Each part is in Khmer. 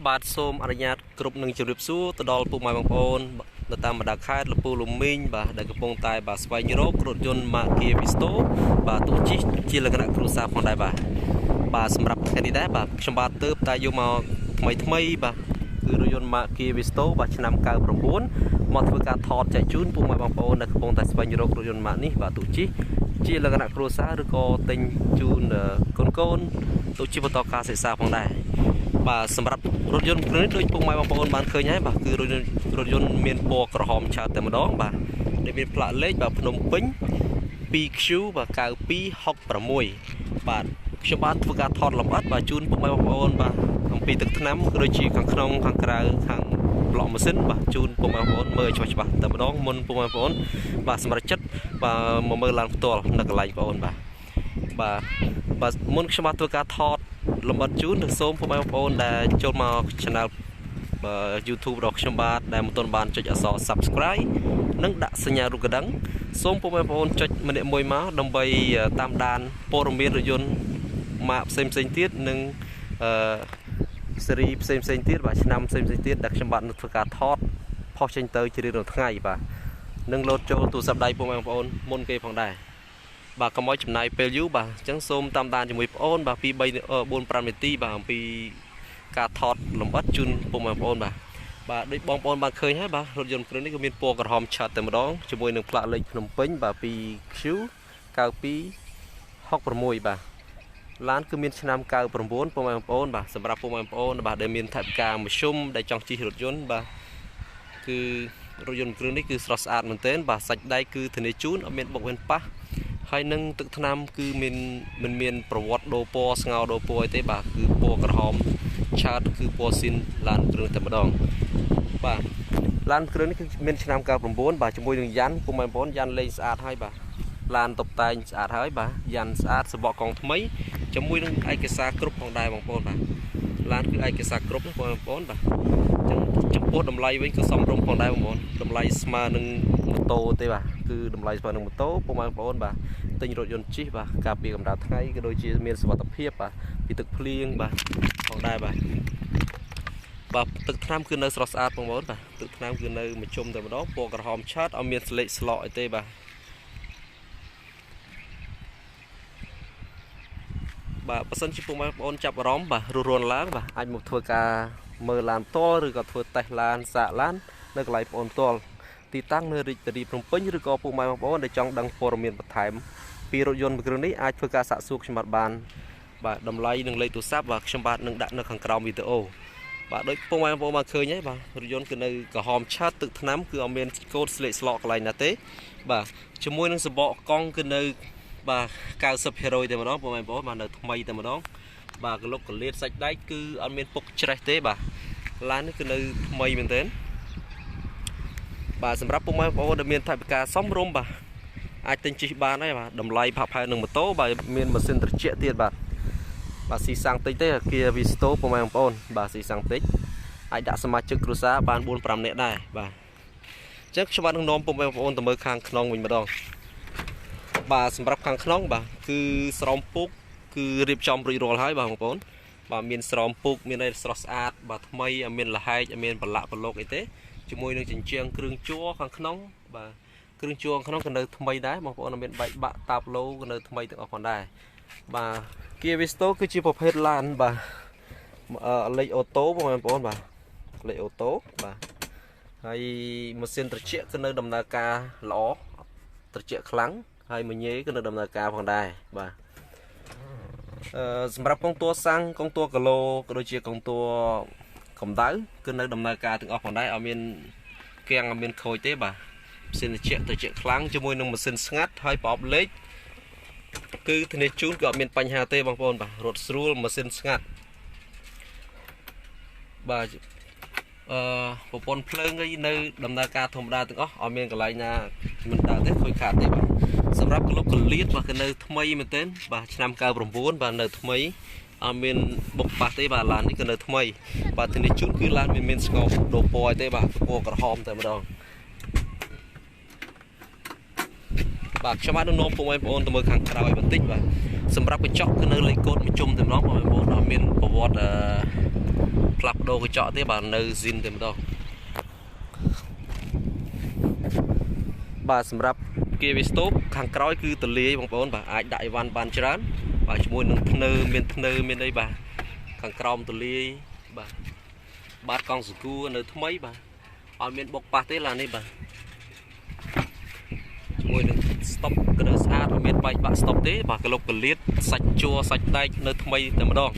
បាទសូមអនុញ្ញាតគ្រប់នឹងជម្រាបសួរទៅដល់ពុកម៉ែបងប្អូននៅតាមបណ្ដាខេត្តលពូលំមីងបាទដែលកំពុងតែបាទស្វែងរករថយន្ត Kia Visto បាទទូជិះជាលក្ខណៈគ្រួសារផងដែរបាទសម្រាប់ថ្ងៃនេះដែរបាទខ្ញុំបាទទើបតែយកមកថ្មីបាទគឺរថយន្ត Kia Visto បាទឆ្នាំ99មកធ្វើការថតចែកជូនពុកម៉ែបងប្អូនដែលកំពុងតែស្វែងរករថយន្ត នេះបាទទូជិះជាលក្ខណៈគ្រួសារឬក៏ទិញជូនកូនទូជិះបន្តការសិក្សាផងដែរបាទសម្រាប់រថយន្តគ្រឿងនេះដូចពុកម៉ែបងប្អូនបានឃើញហើយបាទគឺរថយន្តមានពណ៌ក្រហមឆើតតែម្ដងបាទដែលមានផ្លាកលេខបាទភ្នំពេញ 2Q បាទ9266បាទខ្ញុំបាទធ្វើការថតលម្អិតបាទជូនពុកម៉ែបងប្អូនបាទអំពីទឹកថ្នាំក៏ដូចជាខាងក្នុងខាងក្រៅខាងប្លក់ម៉ាស៊ីនបាទជូនពុកម៉ែបងប្អូនមើលច្បាស់តែម្ដងមុនពុកម៉ែបងប្អូនបាទសម្រាប់ចិត្តបាទមកមើលឡើងផ្ទាល់នៅកន្លែងបងប្អូនបាទមុនខ្ញុំបាទធ្វើការថតលម្អិតជូននឹងសូមពុកម៉ែបងប្អូនដែលចូលមក Channel YouTube របស់ខ្ញុំបាទដែលមិនទាន់បានចុចអក្សរ Subscribe និងដាក់សញ្ញារូបកណ្ដឹងសូមពុកម៉ែបងប្អូនចុចម្នាក់មួយមកដើម្បីតាមដានព័ត៌មានរថយន្តម៉ាកផ្សេងទៀតនិងស៊េរីផ្សេងទៀតបាទឆ្នាំផ្សេងទៀតដែលខ្ញុំបាទនឹងធ្វើការថតផុសចេញទៅជារៀងរាល់ថ្ងៃបាទនឹងលោតចូលទូរស័ព្ទដៃពុកម៉ែបងប្អូនមុនគេផងដែរបាទកុំឲ្យចំណាយពេលយូរបាទអញ្ចឹងសូមតាមដានជាមួយបងប្អូនបាទពី4-5នាទីបាទអំពីការថតលម្អិតជូនពុកម៉ែបងប្អូនបាទដូចបងប្អូនបានឃើញហើយបាទរថយន្តគ្រឿងនេះក៏មានពណ៌ក្រហមឆើតតែម្ដងជាមួយនឹងផ្លាកលេខភ្នំពេញបាទ 2Q 9266បាទឡានគឺមានឆ្នាំ99ពុកម៉ែបងប្អូនបាទសម្រាប់ពុកម៉ែបងប្អូនបាទដែលមានថវិកាមធ្យមដែលចង់ជិះរថយន្តបាទគឺរថយន្តគ្រឿងនេះគឺស្រស់ស្អាតមែនទែនបាទសាច់ដែកគឺធានាជូនអត់មានបុកវេនប៉ះហើយនឹងទឹកថ្នាំគឺមិនមានប្រវត្តិដូរពណ៌ស្ងោរដូរពណ៌អីទេបាទគឺពណ៌ក្រហមឆើតគឺពណ៌ស៊ីនឡានគ្រឿងតែម្ដងបាទឡានគ្រឿងនេះគឺមានឆ្នាំ99បាទជាមួយនឹងយ៉ាន់ពុកម៉ែបងប្អូនយ៉ាន់លេងស្អាតហើយបាទឡានតុបតែងស្អាតហើយបាទយ៉ាន់ស្អាតសបកកង់ថ្មីជាមួយនឹងឯកសារគ្រប់ផងដែរបងប្អូនបាទឡានគឺឯកសារគ្រប់ណាបងប្អូនបាទអញ្ចឹងចំពោះតម្លៃវិញគឺសមរម្យផងដែរបងប្អូនតម្លៃស្មើនឹងម៉ូតូទេបាទគឺតម្លៃស្មើនឹងម៉ូតូពុកម៉ែបងប្អូនបាទទិញរថយន្តជិះបាទការពារកម្ដៅថ្ងៃក៏ដូចជាមានសុវត្ថិភាពបាទពីទឹកភ្លៀងបាទផងដែរបាទទឹកថ្នាំគឺនៅស្រស់ស្អាតបងប្អូនបាទទឹកថ្នាំគឺនៅមួយជុំតែម្ដងពណ៌ក្រហមឆើតអត់មានស្លេកស្លកអីទេបាទបើសិនជាពុកម៉ែបងប្អូនចាប់អារម្មណ៍បាទរស់ឡើងបាទអាចមកធ្វើការមើលឡានផ្ទាល់ឬក៏ធ្វើតេស្តឡានសាកឡាននៅកន្លែងបងប្អូនផ្ទាល់ទីតាំងនៅរាជធានីភ្នំពេញឬក៏ពុកម៉ែបងប្អូនដែលចង់ដឹងព័ត៌មានបន្ថែមពីរថយន្តគ្រឿងនេះអាចធ្វើការសាកសួរខ្ញុំបានបាទតម្លៃនិងលេខទូរស័ព្ទបាទខ្ញុំបាទនឹងដាក់នៅខាងក្រោមវីដេអូបាទដូចពុកម៉ែបងប្អូនបានឃើញហើយបាទរថយន្តគឺនៅក្រហមឆើតទឹកថ្នាំគឺអត់មានកូដស្លេកស្លកកន្លែងណាទេបាទជាមួយនឹងសបកកង់គឺនៅបាទ90% តែម្ដងពុកម៉ែបងប្អូនបាទនៅថ្មីតែម្ដងបាទកលុកកលៀតសាច់ដែកគឺអត់មានពុកច្រេះទេបាទឡាននេះគឺនៅថ្មីមែនទែនបាទសម្រាប់ពុកម៉ែបងប្អូនដែលមានថវិកាសមរម្យបាទអាចទិញជិះបានហើយបាទតម្លៃផាក់ផែនឹងម៉ូតូបាទមានម៉ាស៊ីនត្រជាក់ទៀតបាទស៊ីសាំងតិចទេ Kia Visto ពុកម៉ែបងប្អូនបាទស៊ីសាំងតិចអាចដាក់សមាជិកគ្រួសារបាន 4-5 នាក់ដែរបាទអញ្ចឹងខ្ញុំបាទនឹងនាំពុកម៉ែបងប្អូនទៅមើលខាងក្នុងវិញម្ដងបាទសម្រាប់ខាងក្នុងបាទគឺស្រោមពុកគឺរៀបចំរួចរាល់ហើយបាទបងប្អូនបាទមានស្រោមពុកមានអីស្រស់ស្អាតបាទថ្មីអត់មានលហែកអត់មានប្រឡាក់ប្រឡុកអីទេជាមួយនឹងជញ្ជាំងគ្រឿងជ័រខាងក្នុងបាទគ្រឿងជ័រខាងក្នុងក៏នៅថ្មីដែរបងប្អូនអត់មានបែកបាក់តាបឡូក៏នៅថ្មីទាំងអស់ផងដែរបាទ Kia Visto គឺជាប្រភេទឡានបាទលេខអូតូបងប្អូនបាទលេខអូតូបាទហើយម៉ាស៊ីនត្រជាក់គឺនៅដំណើរការល្អត្រជាក់ខ្លាំងហើយមញ៉េក៏នៅដំណើរការផងដែរបាទសម្រាប់កងតួសាំងកងតួគីឡូក៏ដូចជាកងតួកម្ដៅគឺនៅដំណើរការទាំងអស់ផងដែរអត់មានគាំងអត់មានខូចទេបាទម៉ាស៊ីនត្រជាក់ខ្លាំងជាមួយនឹងម៉ាស៊ីនស្ងាត់ហើយប្រអប់លេខគឺធានាជូនក៏អត់មានបញ្ហាទេបងប្អូនបាទរត់ស្រួលម៉ាស៊ីនស្ងាត់បាទប្រព័ន្ធភ្លើងនៅដំណើរការធម្មតាទាំងអស់អត់មានកន្លែងណាមិនដើរទេខូចខាតទេបាទសម្រាប់ក្លុកកលៀតបាទគឺនៅថ្មីមែនទែនបាទឆ្នាំ99បាទនៅថ្មីអត់មានបុកប៉ះទេបាទឡាននេះគឺនៅថ្មីបាទធានាជូនគឺឡានមានស្ងោរដូរពណ៌ទេបាទពណ៌ក្រហមតែម្ដងបាទខ្ញុំបាទនឹងនាំពុកម៉ែបងប្អូនទៅមើលខាងក្រោយបន្តិចបាទសម្រាប់កញ្ចក់គឺនៅលេខកូដមួយជុំតែម្ដងបងប្អូនអត់មានប្រវត្តិ ផ្លាស់ប្ដូរកញ្ចក់ទេបាទនៅស៊ីនតែម្ដងបាទសម្រាប់គេវីស្តូបខាងក្រោយគឺទលាយបងប្អូនបាទអាចដាក់អីវ៉ាន់បានច្រើនបាទជាមួយនឹងធ្នើមានអីបាទខាងក្រោមទលាយបាទកង់សគូនៅថ្មីបាទអត់មានបុកប៉ះទេឡាននេះបាទជាមួយនឹង stop ក៏នៅស្អាតអត់មានបែកបាក់ stop ទេបាទក្លុកកលៀតសាច់ជួរសាច់ដែកនៅថ្មីតែម្ដង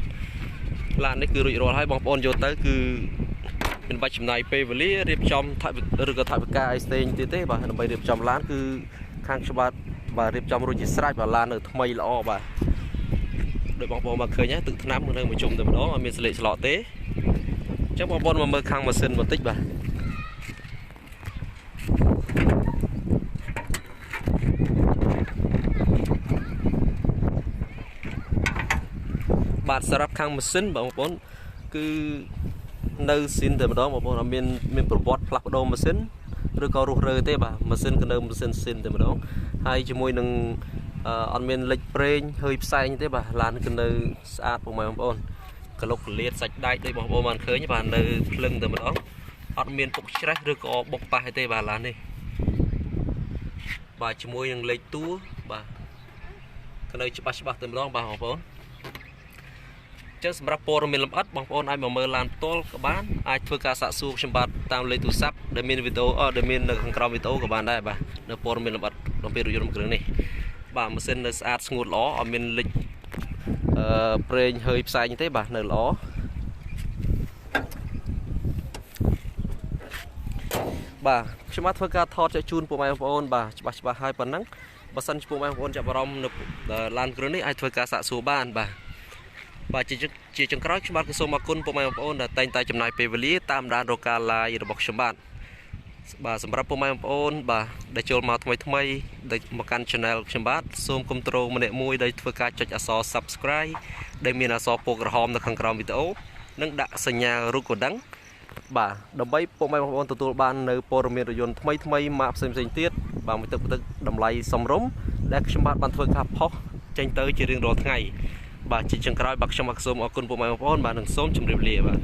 ឡាននេះគឺរួចរាល់ហើយបងប្អូនយកទៅគឺមានបាច់ចំណាយពេលវេលារៀបចំឬក៏ថវិកាអីផ្សេងទៀតទេបាទដើម្បីរៀបចំឡានគឺខាងច្បាប់បាទរៀបចំរួចជាស្រេចបាទឡាននៅថ្មីល្អបាទដោយបងប្អូនមកឃើញហ្នឹងទឹកថ្នាំនៅមួយជុំតែម្ដងអត់មានស្លេកស្លកទេអញ្ចឹងបងប្អូនមកមើលខាងម៉ាស៊ីនបន្តិចបាទសម្រាប់ខាងម៉ាស៊ីនបងប្អូនគឺនៅស៊ីនតែម្ដងបងប្អូនអត់មានប្រវត្តិផ្លាស់ប្ដូរម៉ាស៊ីនឬក៏រុះរើទេបាទម៉ាស៊ីនគឺនៅម៉ាស៊ីនស៊ីនតែម្ដងហើយជាមួយនឹងអត់មានលេចប្រេងhơiផ្សែងទេបាទឡានគឺនៅស្អាតពុកម៉ែបងប្អូនក្លុកកលៀតសាច់ដែកដូចបងប្អូនបានឃើញបាទនៅភ្លឹងតែម្ដងអត់មានពុកច្រេះឬក៏បុកប៉ះទេបាទឡាននេះបាទជាមួយនឹងលេខតួបាទគឺនៅច្បាស់តែម្ដងបាទបងប្អូនចឹងសម្រាប់ព័ត៌មានលម្អិតបងប្អូនអាចមកមើលឡានផ្ទាល់ក៏បានអាចធ្វើការសាកសួរខ្ញុំបាទតាមលេខទូរស័ព្ទដែលមានវីដេអូដែលមាននៅខាងក្រោមវីដេអូក៏បានដែរបាទនៅព័ត៌មានលម្អិតអំពីរថយន្តគ្រឿងនេះបាទម៉ាស៊ីននៅស្អាតស្ងួតល្អអត់មានលេចប្រេងhơiផ្សែងទេបាទនៅល្អបាទខ្ញុំបាទធ្វើការថតចែកជូនពុកម៉ែបងប្អូនបាទច្បាស់ហើយប៉ុណ្ណឹងបើសិនពុកម៉ែបងប្អូនចាប់អារម្មណ៍នៅឡានគ្រឿងនេះអាចធ្វើការសាកសួរបានបាទជាចុងក្រោយខ្ញុំបាទសូមអរគុណពុកម៉ែបងប្អូនដែលតែងតែចំណាយពេលវេលាតាមដានរកការ live របស់ខ្ញុំបាទសម្រាប់ពុកម៉ែបងប្អូនបាទដែលចូលមកថ្មីដែលមកកាន់ channel ខ្ញុំបាទសូមគាំទ្រម្នាក់មួយដែលធ្វើការចុចអក្សរ subscribe ដែលមានអក្សរពណ៌ក្រហមនៅខាងក្រោមវីដេអូនិងដាក់សញ្ញារូបកណ្ដឹងបាទដើម្បីពុកម៉ែបងប្អូនទទួលបាននៅព័ត៌មានរថយន្តថ្មីម៉ាកផ្សេងទៀតបាទមួយទឹកតម្លៃសមរម្យដែលខ្ញុំបាទបានធ្វើការផុសចេញទៅជារៀងរាល់ថ្ងៃបាទជាចុងក្រោយបាទខ្ញុំសូមអរគុណពុកម៉ែបងប្អូនបាទនិងសូមជម្រាបលាបាទ